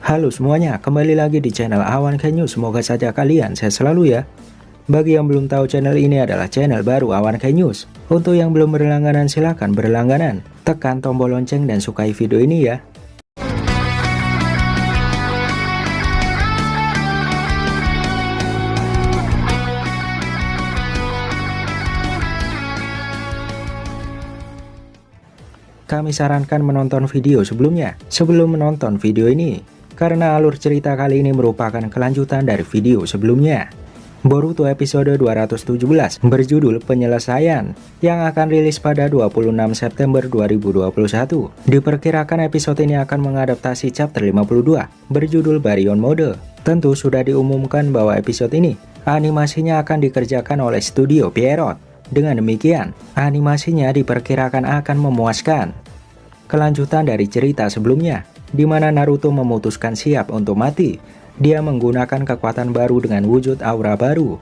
Halo semuanya, kembali lagi di channel Awan K News. Semoga saja kalian sehat selalu ya. Bagi yang belum tahu, channel ini adalah channel baru Awan K News. Untuk yang belum berlangganan, silahkan berlangganan. Tekan tombol lonceng dan sukai video ini ya. Kami sarankan menonton video sebelumnya sebelum menonton video ini, karena alur cerita kali ini merupakan kelanjutan dari video sebelumnya. Boruto episode 217 berjudul Penyelesaian yang akan rilis pada 26 September 2021. Diperkirakan episode ini akan mengadaptasi chapter 52 berjudul Baryon Mode. Tentu sudah diumumkan bahwa episode ini animasinya akan dikerjakan oleh studio Pierrot. Dengan demikian, animasinya diperkirakan akan memuaskan. Kelanjutan dari cerita sebelumnya, di mana Naruto memutuskan siap untuk mati. Dia menggunakan kekuatan baru dengan wujud aura baru.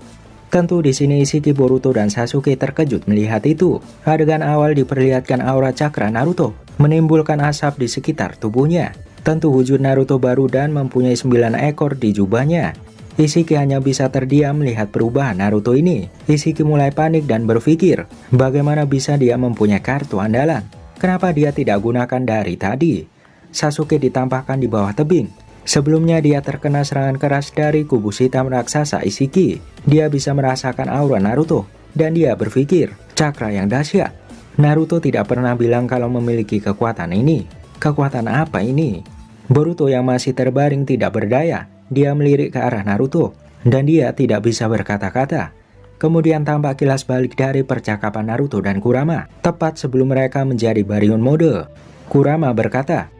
Tentu di sini Ishiki, Boruto, dan Sasuke terkejut melihat itu. Adegan awal diperlihatkan aura cakra Naruto menimbulkan asap di sekitar tubuhnya. Tentu wujud Naruto baru dan mempunyai 9 ekor di jubahnya. Ishiki hanya bisa terdiam melihat perubahan Naruto ini. Ishiki mulai panik dan berpikir, bagaimana bisa dia mempunyai kartu andalan? Kenapa dia tidak gunakan dari tadi? Sasuke ditampakkan di bawah tebing. Sebelumnya dia terkena serangan keras dari kubus hitam raksasa Ishiki. Dia bisa merasakan aura Naruto, dan dia berpikir, cakra yang dahsyat. Naruto tidak pernah bilang kalau memiliki kekuatan ini. Kekuatan apa ini? Boruto yang masih terbaring tidak berdaya. Dia melirik ke arah Naruto, dan dia tidak bisa berkata-kata. Kemudian tampak kilas balik dari percakapan Naruto dan Kurama, tepat sebelum mereka menjadi Baryon Mode. Kurama berkata,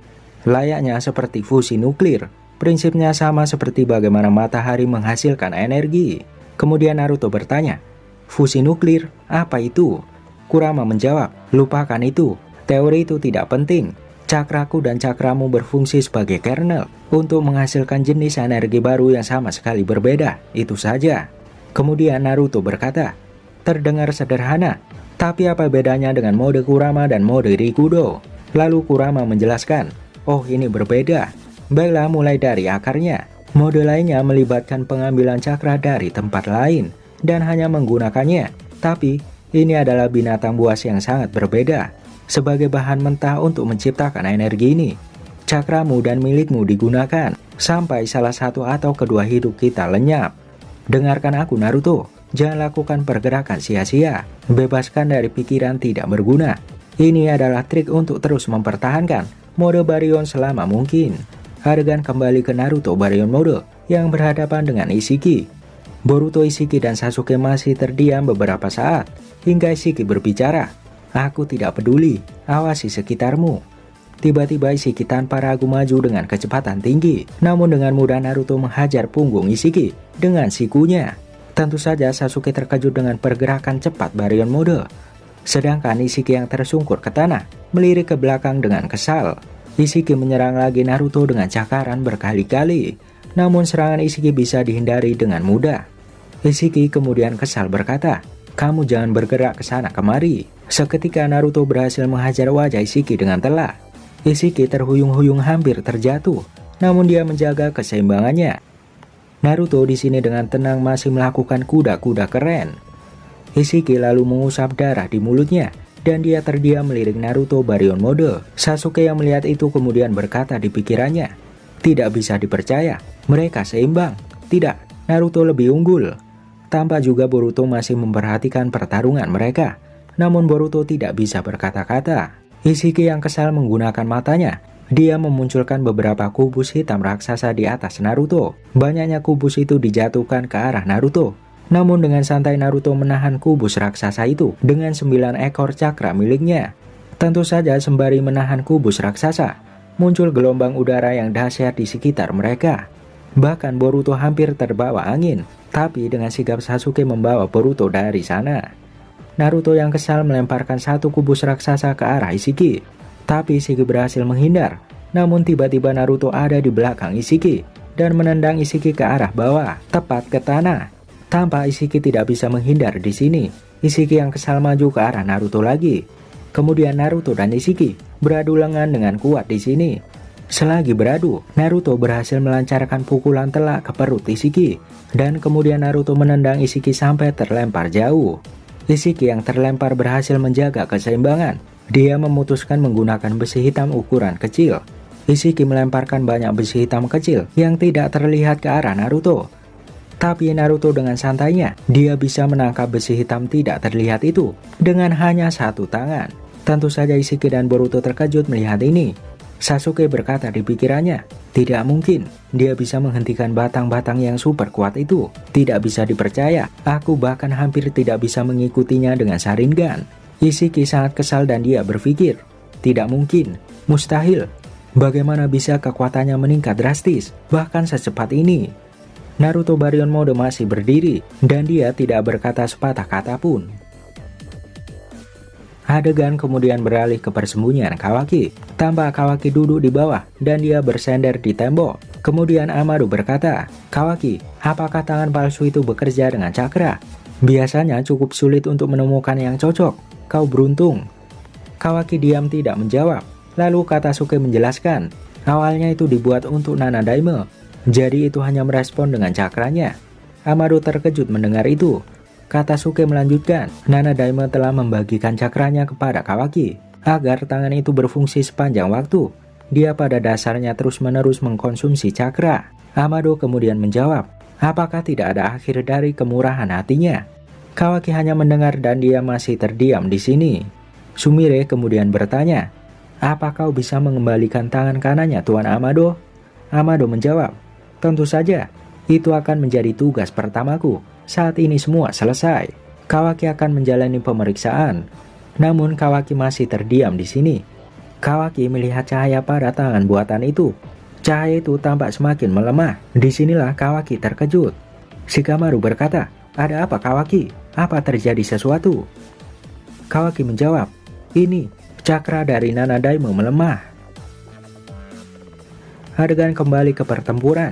layaknya seperti fusi nuklir, prinsipnya sama seperti bagaimana matahari menghasilkan energi. Kemudian Naruto bertanya, fusi nuklir, apa itu? Kurama menjawab, lupakan itu, teori itu tidak penting. Cakraku dan cakramu berfungsi sebagai kernel untuk menghasilkan jenis energi baru yang sama sekali berbeda, itu saja. Kemudian Naruto berkata, terdengar sederhana, tapi apa bedanya dengan mode Kurama dan mode Rikudo? Lalu Kurama menjelaskan, oh ini berbeda. Baiklah, mulai dari akarnya. Mode lainnya melibatkan pengambilan cakra dari tempat lain dan hanya menggunakannya. Tapi ini adalah binatang buas yang sangat berbeda. Sebagai bahan mentah untuk menciptakan energi ini, cakramu dan milikmu digunakan sampai salah satu atau kedua hidup kita lenyap. Dengarkan aku Naruto, jangan lakukan pergerakan sia-sia, bebaskan dari pikiran tidak berguna. Ini adalah trik untuk terus mempertahankan mode Baryon selama mungkin. Adegan kembali ke Naruto Baryon Mode yang berhadapan dengan Ishiki. Boruto, Ishiki, dan Sasuke masih terdiam beberapa saat, hingga Ishiki berbicara, aku tidak peduli, awasi sekitarmu. Tiba-tiba Ishiki tanpa ragu maju dengan kecepatan tinggi. Namun dengan mudah Naruto menghajar punggung Ishiki dengan sikunya. Tentu saja Sasuke terkejut dengan pergerakan cepat Baryon Mode. Sedangkan Ishiki yang tersungkur ke tanah melirik ke belakang dengan kesal. Ishiki menyerang lagi Naruto dengan cakaran berkali-kali. Namun serangan Ishiki bisa dihindari dengan mudah. Ishiki kemudian kesal berkata, kamu jangan bergerak ke sana kemari. Seketika Naruto berhasil menghajar wajah Ishiki dengan telak. Ishiki terhuyung-huyung hampir terjatuh, namun dia menjaga keseimbangannya. Naruto di sini dengan tenang masih melakukan kuda-kuda keren. Ishiki lalu mengusap darah di mulutnya, dan dia terdiam melirik Naruto Baryon Mode. Sasuke yang melihat itu kemudian berkata di pikirannya, tidak bisa dipercaya, mereka seimbang. Tidak, Naruto lebih unggul. Tampak juga Boruto masih memperhatikan pertarungan mereka. Namun Boruto tidak bisa berkata-kata. Ishiki yang kesal menggunakan matanya. Dia memunculkan beberapa kubus hitam raksasa di atas Naruto. Banyaknya kubus itu dijatuhkan ke arah Naruto. Namun dengan santai Naruto menahan kubus raksasa itu dengan 9 ekor cakra miliknya. Tentu saja sembari menahan kubus raksasa, muncul gelombang udara yang dahsyat di sekitar mereka. Bahkan Boruto hampir terbawa angin. Tapi dengan sigap Sasuke membawa Boruto dari sana. Naruto yang kesal melemparkan satu kubus raksasa ke arah Ishiki. Tapi Ishiki berhasil menghindar. Namun tiba-tiba Naruto ada di belakang Ishiki dan menendang Ishiki ke arah bawah, tepat ke tanah. Tampak Ishiki tidak bisa menghindar di sini. Ishiki yang kesal maju ke arah Naruto lagi. Kemudian Naruto dan Ishiki beradu lengan dengan kuat di sini. Selagi beradu, Naruto berhasil melancarkan pukulan telak ke perut Ishiki, dan kemudian Naruto menendang Ishiki sampai terlempar jauh. Ishiki yang terlempar berhasil menjaga keseimbangan. Dia memutuskan menggunakan besi hitam ukuran kecil. Ishiki melemparkan banyak besi hitam kecil yang tidak terlihat ke arah Naruto. Tapi Naruto dengan santainya, dia bisa menangkap besi hitam tidak terlihat itu dengan hanya satu tangan. Tentu saja Ishiki dan Boruto terkejut melihat ini. Sasuke berkata di pikirannya, tidak mungkin, dia bisa menghentikan batang-batang yang super kuat itu. Tidak bisa dipercaya, aku bahkan hampir tidak bisa mengikutinya dengan Sharingan. Ishiki sangat kesal dan dia berpikir, tidak mungkin, mustahil. Bagaimana bisa kekuatannya meningkat drastis, bahkan secepat ini? Naruto Baryon Mode masih berdiri, dan dia tidak berkata sepatah kata pun. Adegan kemudian beralih ke persembunyian Kawaki. Tampak Kawaki duduk di bawah, dan dia bersender di tembok. Kemudian Amado berkata, Kawaki, apakah tangan palsu itu bekerja dengan cakra? Biasanya cukup sulit untuk menemukan yang cocok. Kau beruntung. Kawaki diam tidak menjawab. Lalu Katasuke menjelaskan, awalnya itu dibuat untuk Nana Daime. Jadi itu hanya merespon dengan cakranya. Amado terkejut mendengar itu. Katasuke melanjutkan, Nana Daime telah membagikan cakranya kepada Kawaki agar tangan itu berfungsi sepanjang waktu. Dia pada dasarnya terus-menerus mengkonsumsi cakra. Amado kemudian menjawab, apakah tidak ada akhir dari kemurahan hatinya? Kawaki hanya mendengar dan dia masih terdiam di sini. Sumire kemudian bertanya, apa kau bisa mengembalikan tangan kanannya Tuan Amado? Amado menjawab, tentu saja, itu akan menjadi tugas pertamaku. Saat ini semua selesai. Kawaki akan menjalani pemeriksaan. Namun Kawaki masih terdiam di sini. Kawaki melihat cahaya pada tangan buatan itu. Cahaya itu tampak semakin melemah. Disinilah Kawaki terkejut. Shikamaru berkata, ada apa Kawaki? Apa terjadi sesuatu? Kawaki menjawab, ini, cakra dari Nana Daime melemah. Adegan kembali ke pertempuran.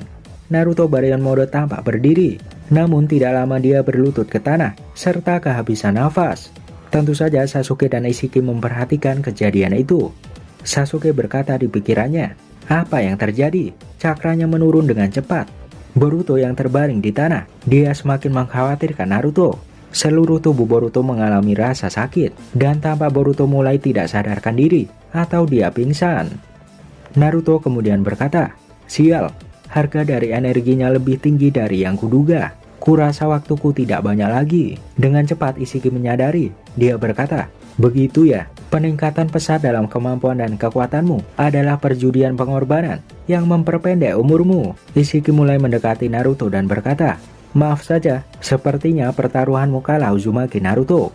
Naruto Baryon Mode tampak berdiri, namun tidak lama dia berlutut ke tanah, serta kehabisan nafas. Tentu saja Sasuke dan Ishiki memperhatikan kejadian itu. Sasuke berkata di pikirannya, apa yang terjadi? Cakranya menurun dengan cepat. Boruto yang terbaring di tanah, dia semakin mengkhawatirkan Naruto. Seluruh tubuh Boruto mengalami rasa sakit, dan tampak Boruto mulai tidak sadarkan diri, atau dia pingsan. Naruto kemudian berkata, sial, harga dari energinya lebih tinggi dari yang kuduga. Kurasa waktuku tidak banyak lagi. Dengan cepat Ishiki menyadari. Dia berkata, begitu ya, peningkatan pesat dalam kemampuan dan kekuatanmu adalah perjudian pengorbanan yang memperpendek umurmu. Ishiki mulai mendekati Naruto dan berkata, maaf saja, sepertinya pertaruhanmu kalah Uzumaki Naruto.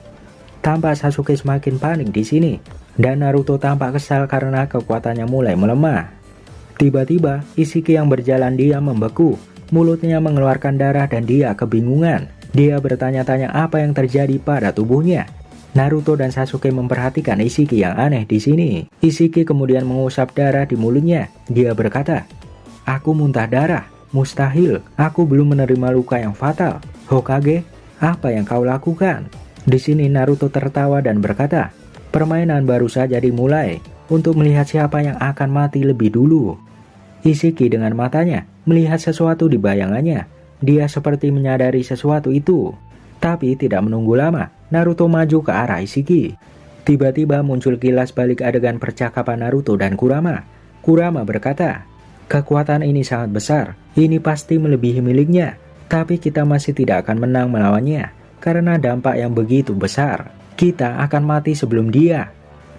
Tampak Sasuke semakin panik di sini, dan Naruto tampak kesal karena kekuatannya mulai melemah. Tiba-tiba, Ishiki yang berjalan diam membeku. Mulutnya mengeluarkan darah dan dia kebingungan. Dia bertanya-tanya apa yang terjadi pada tubuhnya. Naruto dan Sasuke memperhatikan Ishiki yang aneh di sini. Ishiki kemudian mengusap darah di mulutnya. Dia berkata, aku muntah darah. Mustahil, aku belum menerima luka yang fatal. Hokage, apa yang kau lakukan? Di sini Naruto tertawa dan berkata, permainan baru saja dimulai untuk melihat siapa yang akan mati lebih dulu. Ishiki dengan matanya melihat sesuatu di bayangannya. Dia seperti menyadari sesuatu itu. Tapi tidak menunggu lama, Naruto maju ke arah Ishiki. Tiba-tiba muncul kilas balik adegan percakapan Naruto dan Kurama. Kurama berkata, kekuatan ini sangat besar, ini pasti melebihi miliknya. Tapi kita masih tidak akan menang melawannya, karena dampak yang begitu besar. Kita akan mati sebelum dia.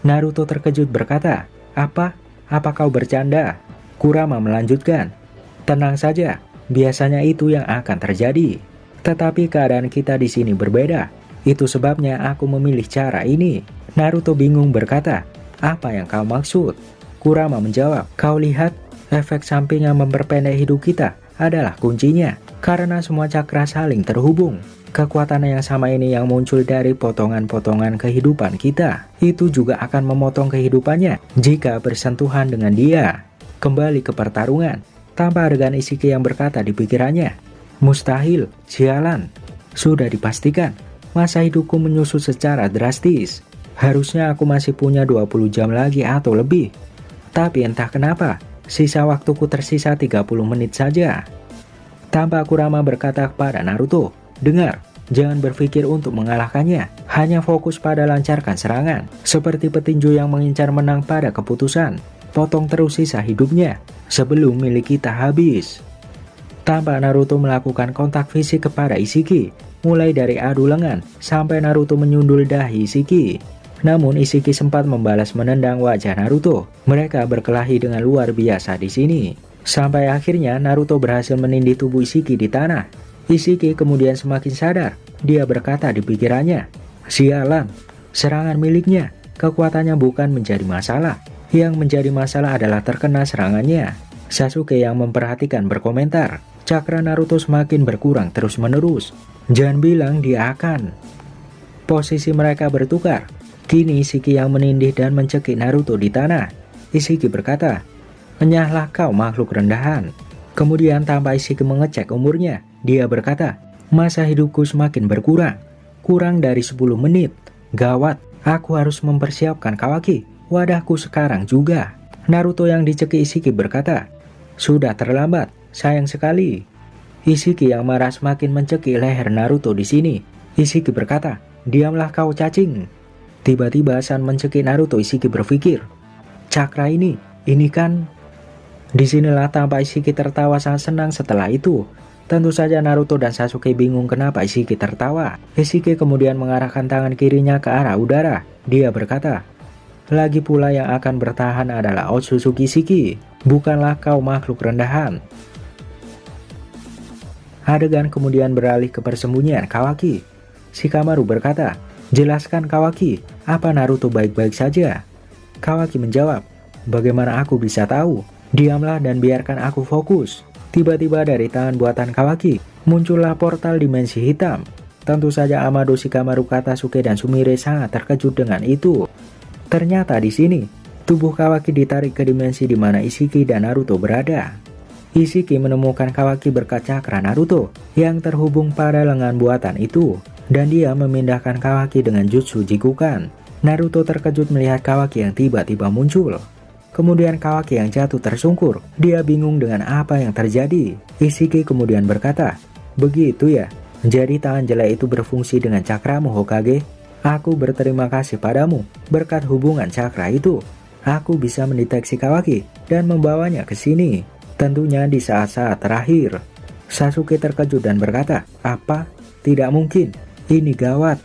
Naruto terkejut berkata, apa? Apa kau bercanda? Kurama melanjutkan, tenang saja, biasanya itu yang akan terjadi. Tetapi keadaan kita di sini berbeda. Itu sebabnya aku memilih cara ini. Naruto bingung berkata, apa yang kau maksud? Kurama menjawab, kau lihat, efek samping yang memperpendek hidup kita adalah kuncinya. Karena semua cakra saling terhubung. Kekuatan yang sama ini yang muncul dari potongan-potongan kehidupan kita. Itu juga akan memotong kehidupannya jika bersentuhan dengan dia. Kembali ke pertarungan, tanpa adegan Ishiki yang berkata di pikirannya, mustahil, sialan. Sudah dipastikan, masa hidupku menyusut secara drastis. Harusnya aku masih punya 20 jam lagi atau lebih. Tapi entah kenapa, Sisa waktuku tersisa 30 menit saja. Tampak Kurama berkata kepada Naruto, dengar, jangan berpikir untuk mengalahkannya, hanya fokus pada lancarkan serangan, seperti petinju yang mengincar menang pada keputusan. Potong terus sisa hidupnya, sebelum milik kita habis. Tampak Naruto melakukan kontak fisik kepada Ishiki, mulai dari adu lengan, sampai Naruto menyundul dahi Ishiki. Namun Ishiki sempat membalas menendang wajah Naruto. Mereka berkelahi dengan luar biasa di sini. Sampai akhirnya Naruto berhasil menindih tubuh Ishiki di tanah. Ishiki kemudian semakin sadar. Dia berkata di pikirannya, sialan, serangan miliknya, kekuatannya bukan menjadi masalah. Yang menjadi masalah adalah terkena serangannya. Sasuke yang memperhatikan berkomentar, cakra Naruto semakin berkurang terus-menerus. Jangan bilang dia akan. Posisi mereka bertukar. Kini Ishiki yang menindih dan mencekik Naruto di tanah. Ishiki berkata, enyahlah kau makhluk rendahan. Kemudian tanpa Ishiki mengecek umurnya, dia berkata, masa hidupku semakin berkurang. Kurang dari 10 menit. Gawat, aku harus mempersiapkan Kawaki. Wadahku sekarang juga. Naruto yang dicekik Ishiki berkata, sudah terlambat, sayang sekali. Ishiki yang marah semakin mencekik leher Naruto di sini. Ishiki berkata, diamlah kau cacing. Tiba-tiba saat mencekik Naruto, Ishiki berpikir, cakra ini kan. Disinilah tampak Ishiki tertawa sangat senang setelah itu. Tentu saja Naruto dan Sasuke bingung kenapa Ishiki tertawa. Ishiki kemudian mengarahkan tangan kirinya ke arah udara. Dia berkata, lagi pula yang akan bertahan adalah Otsutsuki Ishiki, bukanlah kau makhluk rendahan. Adegan kemudian beralih ke persembunyian Kawaki. Shikamaru berkata, jelaskan Kawaki, apa Naruto baik-baik saja? Kawaki menjawab, bagaimana aku bisa tahu? Diamlah dan biarkan aku fokus. Tiba-tiba dari tangan buatan Kawaki, muncullah portal dimensi hitam. Tentu saja Amado, Shikamaru, Katasuke, dan Sumire sangat terkejut dengan itu. Ternyata di sini, tubuh Kawaki ditarik ke dimensi di mana Ishiki dan Naruto berada. Ishiki menemukan Kawaki berkat cakra Naruto yang terhubung pada lengan buatan itu. Dan dia memindahkan Kawaki dengan jutsu jikukan. Naruto terkejut melihat Kawaki yang tiba-tiba muncul. Kemudian Kawaki yang jatuh tersungkur. Dia bingung dengan apa yang terjadi. Ishiki kemudian berkata, begitu ya, jadi tangan jelek itu berfungsi dengan cakramu Hokage. Aku berterima kasih padamu. Berkat hubungan cakra itu, aku bisa mendeteksi Kawaki dan membawanya ke sini. Tentunya di saat-saat terakhir. Sasuke terkejut dan berkata, apa? Tidak mungkin. Ini gawat.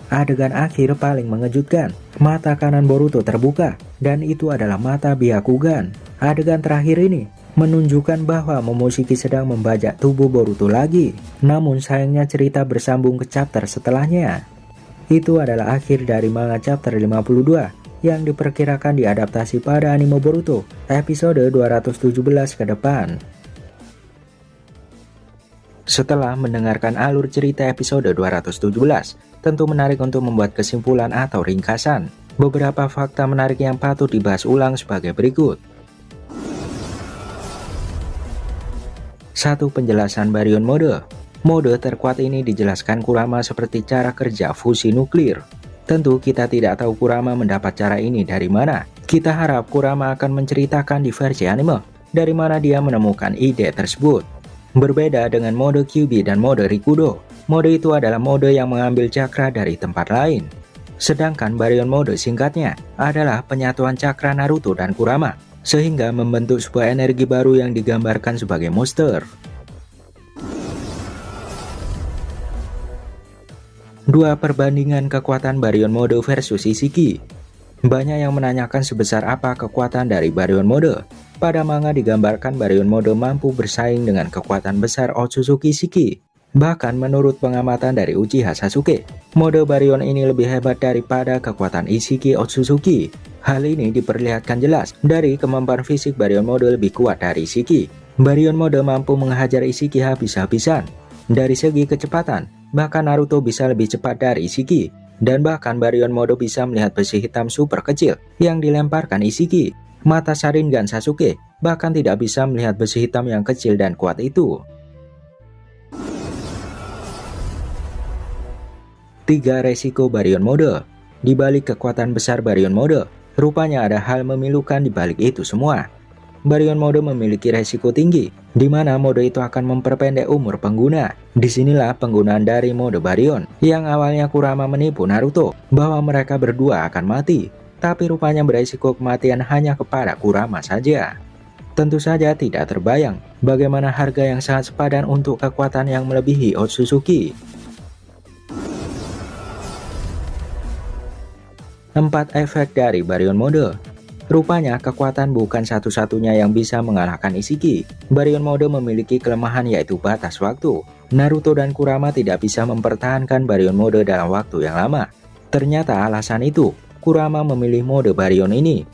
Adegan akhir paling mengejutkan. Mata kanan Boruto terbuka, dan itu adalah mata Byakugan. Adegan terakhir ini menunjukkan bahwa Momoshiki sedang membajak tubuh Boruto lagi. Namun sayangnya cerita bersambung ke chapter setelahnya. Itu adalah akhir dari manga chapter 52 yang diperkirakan diadaptasi pada anime Boruto episode 217 ke depan. Setelah mendengarkan alur cerita episode 217, tentu menarik untuk membuat kesimpulan atau ringkasan. Beberapa fakta menarik yang patut dibahas ulang sebagai berikut. 1. Penjelasan Baryon Mode. Mode terkuat ini dijelaskan Kurama seperti cara kerja fusi nuklir. Tentu kita tidak tahu Kurama mendapat cara ini dari mana. Kita harap Kurama akan menceritakan di versi anime, dari mana dia menemukan ide tersebut. Berbeda dengan mode Kyuubi dan mode Rikudo, mode itu adalah mode yang mengambil cakra dari tempat lain. Sedangkan Baryon Mode singkatnya adalah penyatuan cakra Naruto dan Kurama, sehingga membentuk sebuah energi baru yang digambarkan sebagai monster. 2. Perbandingan kekuatan Baryon Mode versus Ishiki. Banyak yang menanyakan sebesar apa kekuatan dari Baryon Mode. Pada manga digambarkan Baryon Mode mampu bersaing dengan kekuatan besar Otsutsuki Ishiki. Bahkan menurut pengamatan dari Uchiha Sasuke, mode Baryon ini lebih hebat daripada kekuatan Ishiki Otsutsuki. Hal ini diperlihatkan jelas dari kemampuan fisik Baryon Mode lebih kuat dari Ishiki. Baryon Mode mampu menghajar Ishiki habis-habisan. Dari segi kecepatan, bahkan Naruto bisa lebih cepat dari Ishiki. Dan bahkan Baryon Mode bisa melihat besi hitam super kecil yang dilemparkan Ishiki. Mata Sharingan Sasuke bahkan tidak bisa melihat besi hitam yang kecil dan kuat itu. 3. Resiko Baryon Mode. Di balik kekuatan besar Baryon Mode, rupanya ada hal memilukan di balik itu semua. Baryon Mode memiliki resiko tinggi, di mana mode itu akan memperpendek umur pengguna. Disinilah penggunaan dari mode Baryon, yang awalnya Kurama menipu Naruto bahwa mereka berdua akan mati, tapi rupanya beresiko kematian hanya kepada Kurama saja. Tentu saja tidak terbayang bagaimana harga yang sangat sepadan untuk kekuatan yang melebihi Otsutsuki. 4 efek dari Baryon Mode. Rupanya kekuatan bukan satu-satunya yang bisa mengalahkan Ishiki. Baryon Mode memiliki kelemahan yaitu batas waktu. Naruto dan Kurama tidak bisa mempertahankan Baryon Mode dalam waktu yang lama. Ternyata alasan itu, Kurama memilih mode Baryon ini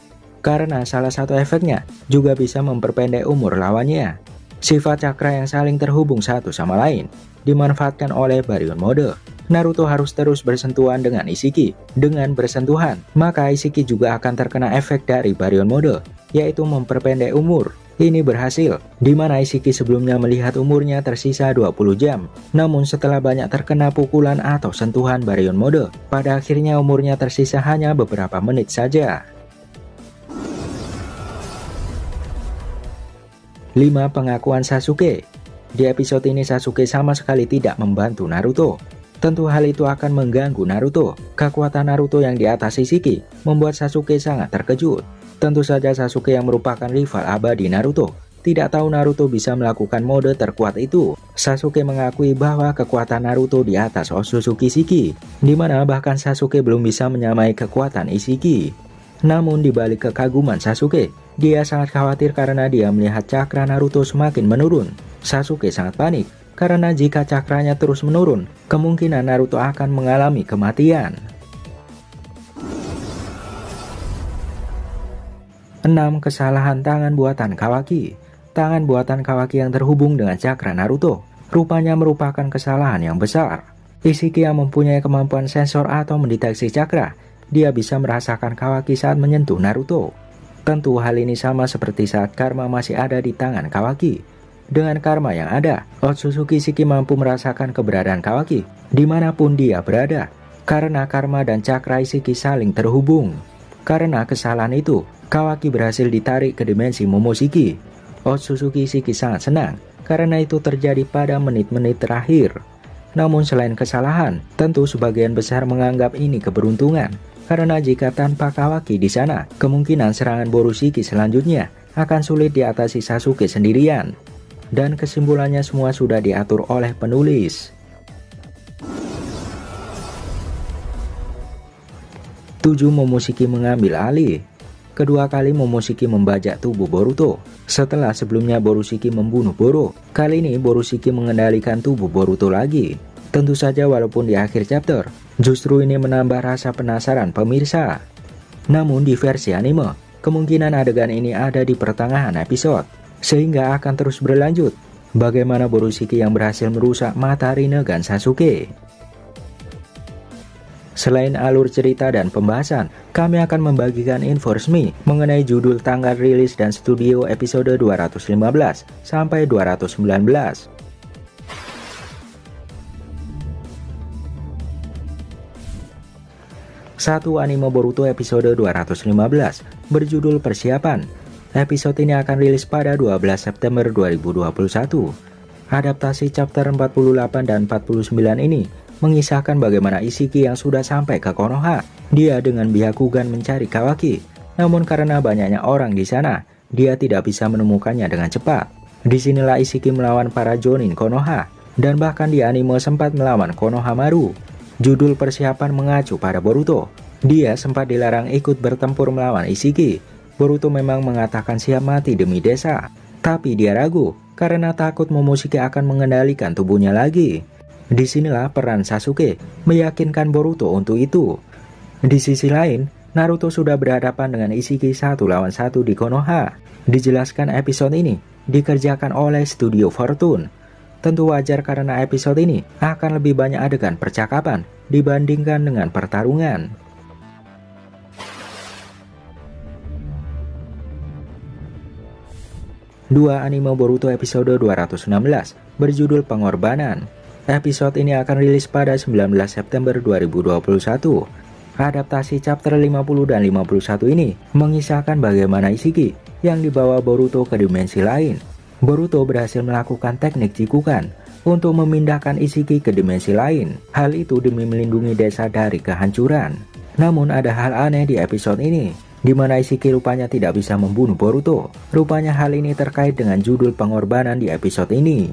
karena salah satu efeknya juga bisa memperpendek umur lawannya. Sifat cakra yang saling terhubung satu sama lain dimanfaatkan oleh Baryon Mode. Naruto harus terus bersentuhan dengan Ishiki. Dengan bersentuhan, maka Ishiki juga akan terkena efek dari Baryon Mode, yaitu memperpendek umur. Ini berhasil, di mana Ishiki sebelumnya melihat umurnya tersisa 20 jam. Namun setelah banyak terkena pukulan atau sentuhan Baryon Mode, pada akhirnya umurnya tersisa hanya beberapa menit saja. 5. Pengakuan Sasuke. Di episode ini Sasuke sama sekali tidak membantu Naruto. Tentu hal itu akan mengganggu Naruto. Kekuatan Naruto yang di atas Ishiki membuat Sasuke sangat terkejut. Tentu saja Sasuke yang merupakan rival abadi Naruto tidak tahu Naruto bisa melakukan mode terkuat itu. Sasuke mengakui bahwa kekuatan Naruto di atas Otsutsuki Ishiki, di mana bahkan Sasuke belum bisa menyamai kekuatan Ishiki. Namun di balik kekaguman Sasuke, dia sangat khawatir karena dia melihat cakra Naruto semakin menurun. Sasuke sangat panik karena jika cakranya terus menurun, kemungkinan Naruto akan mengalami kematian. 6. Kesalahan tangan buatan Kawaki. Tangan buatan Kawaki yang terhubung dengan cakra Naruto rupanya merupakan kesalahan yang besar. Ishiki yang mempunyai kemampuan sensor atau mendeteksi cakra, dia bisa merasakan Kawaki saat menyentuh Naruto. Tentu hal ini sama seperti saat karma masih ada di tangan Kawaki. Dengan karma yang ada, Otsutsuki Ishiki mampu merasakan keberadaan Kawaki dimanapun dia berada, karena karma dan cakra Ishiki saling terhubung. Karena kesalahan itu, Kawaki berhasil ditarik ke dimensi Momoshiki. Otsutsuki Ishiki sangat senang, karena itu terjadi pada menit-menit terakhir. Namun selain kesalahan, tentu sebagian besar menganggap ini keberuntungan, karena jika tanpa Kawaki di sana, kemungkinan serangan Borushiki selanjutnya akan sulit diatasi Sasuke sendirian. Dan kesimpulannya semua sudah diatur oleh penulis. 7. Momoshiki mengambil alih. Kedua kali Momoshiki membajak tubuh Boruto. Setelah sebelumnya Borushiki membunuh Boro, kali ini Borushiki mengendalikan tubuh Boruto lagi. Tentu saja walaupun di akhir chapter, justru ini menambah rasa penasaran pemirsa. Namun di versi anime, kemungkinan adegan ini ada di pertengahan episode, sehingga akan terus berlanjut. Bagaimana Borushiki yang berhasil merusak mata Rinnegan Sasuke. Selain alur cerita dan pembahasan, kami akan membagikan info resmi mengenai judul, tanggal rilis, dan studio episode 215 sampai 219. 1. Anime Boruto episode 215 berjudul Persiapan. Episode ini akan rilis pada 12 September 2021. Adaptasi chapter 48 dan 49 ini mengisahkan bagaimana Ishiki yang sudah sampai ke Konoha. Dia dengan Byakugan mencari Kawaki, namun karena banyaknya orang di sana, dia tidak bisa menemukannya dengan cepat. Disinilah Ishiki melawan para Jonin Konoha, dan bahkan di anime sempat melawan Konohamaru. Judul Persiapan mengacu pada Boruto. Dia sempat dilarang ikut bertempur melawan Ishiki. Boruto memang mengatakan siap mati demi desa, tapi dia ragu karena takut Momoshiki akan mengendalikan tubuhnya lagi. Disinilah peran Sasuke meyakinkan Boruto untuk itu. Di sisi lain, Naruto sudah berhadapan dengan Ishiki 1 lawan 1 di Konoha. Dijelaskan episode ini dikerjakan oleh Studio Fortune. Tentu wajar karena episode ini akan lebih banyak adegan percakapan dibandingkan dengan pertarungan. 2. Anime Boruto episode 216 berjudul Pengorbanan. Episode ini akan rilis pada 19 September 2021. Adaptasi chapter 50 dan 51 ini mengisahkan bagaimana Ishiki yang dibawa Boruto ke dimensi lain. Boruto berhasil melakukan teknik Jikukan untuk memindahkan Ishiki ke dimensi lain. Hal itu demi melindungi desa dari kehancuran. Namun ada hal aneh di episode ini, di mana Ishiki rupanya tidak bisa membunuh Boruto. Rupanya hal ini terkait dengan judul pengorbanan di episode ini.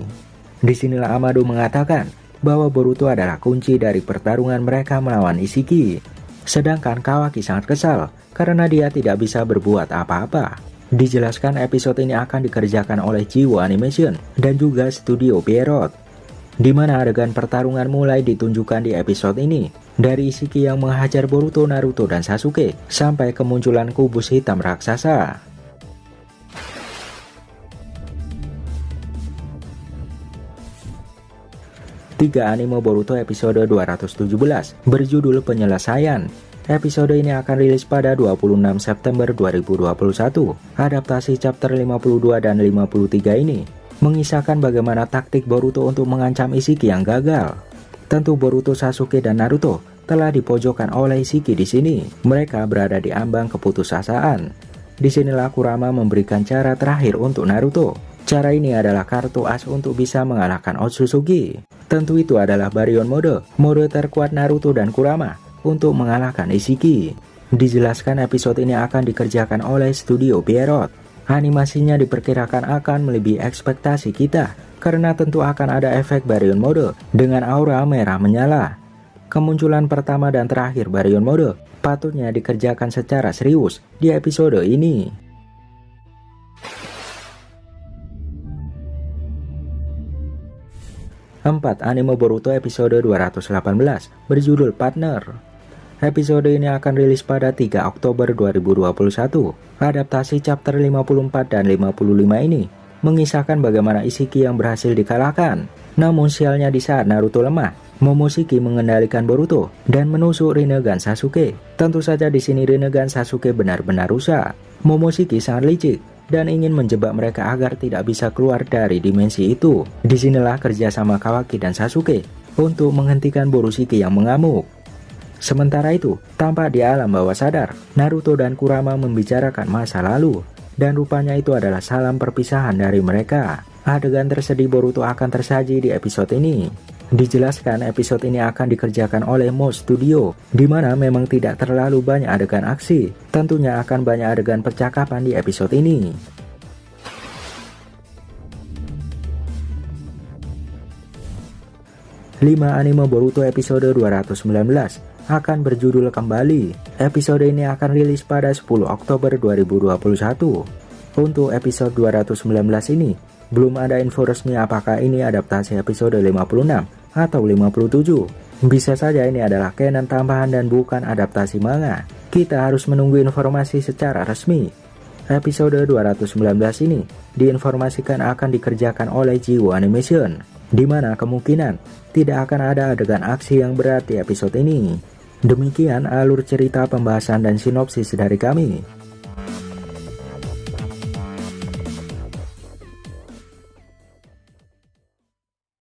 Disinilah Amado mengatakan bahwa Boruto adalah kunci dari pertarungan mereka melawan Ishiki. Sedangkan Kawaki sangat kesal karena dia tidak bisa berbuat apa-apa. Dijelaskan episode ini akan dikerjakan oleh Jiwo Animation dan juga Studio Pierrot, di mana adegan pertarungan mulai ditunjukkan di episode ini. Dari Ishiki yang menghajar Boruto, Naruto, dan Sasuke sampai kemunculan kubus hitam raksasa. Tiga anime Boruto episode 217 berjudul Penyelesaian. Episode ini akan rilis pada 26 September 2021. Adaptasi chapter 52 dan 53 ini mengisahkan bagaimana taktik Boruto untuk mengancam Ishiki yang gagal. Tentu Boruto, Sasuke, dan Naruto telah dipojokkan oleh Ishiki di sini. Mereka berada di ambang keputusasaan. Disinilah Kurama memberikan cara terakhir untuk Naruto. Cara ini adalah kartu as untuk bisa mengalahkan Otsutsuki. Tentu itu adalah Baryon Mode, mode terkuat Naruto dan Kurama untuk mengalahkan Ishiki. Dijelaskan episode ini akan dikerjakan oleh Studio Pierrot. Animasinya diperkirakan akan melebihi ekspektasi kita, karena tentu akan ada efek Baryon Mode dengan aura merah menyala. Kemunculan pertama dan terakhir Baryon Mode patutnya dikerjakan secara serius di episode ini. 4. Anime Boruto episode 218 berjudul Partner. Episode ini akan rilis pada 3 Oktober 2021. Adaptasi chapter 54 dan 55 ini mengisahkan bagaimana Ishiki yang berhasil dikalahkan. Namun sialnya di saat Naruto lemah, Momoshiki mengendalikan Boruto dan menusuk Rinnegan Sasuke. Tentu saja di sini Rinnegan Sasuke benar-benar rusak. Momoshiki sangat licik dan ingin menjebak mereka agar tidak bisa keluar dari dimensi itu. Disinilah kerjasama Kawaki dan Sasuke untuk menghentikan Borushiki yang mengamuk. Sementara itu, tampak di alam bawah sadar, Naruto dan Kurama membicarakan masa lalu, dan rupanya itu adalah salam perpisahan dari mereka. Adegan tersedih Boruto akan tersaji di episode ini. Dijelaskan episode ini akan dikerjakan oleh Mo Studio, di mana memang tidak terlalu banyak adegan aksi. Tentunya akan banyak adegan percakapan di episode ini. Lima anime Boruto episode 219 akan berjudul Kembali. Episode ini akan rilis pada 10 Oktober 2021. Untuk episode 219 ini, belum ada info resmi apakah ini adaptasi episode 56 atau 57. Bisa saja ini adalah canon tambahan dan bukan adaptasi manga. Kita harus menunggu informasi secara resmi. Episode 219 ini diinformasikan akan dikerjakan oleh Jiwo Animation, di mana kemungkinan tidak akan ada adegan aksi yang berat di episode ini. Demikian alur cerita pembahasan dan sinopsis dari kami.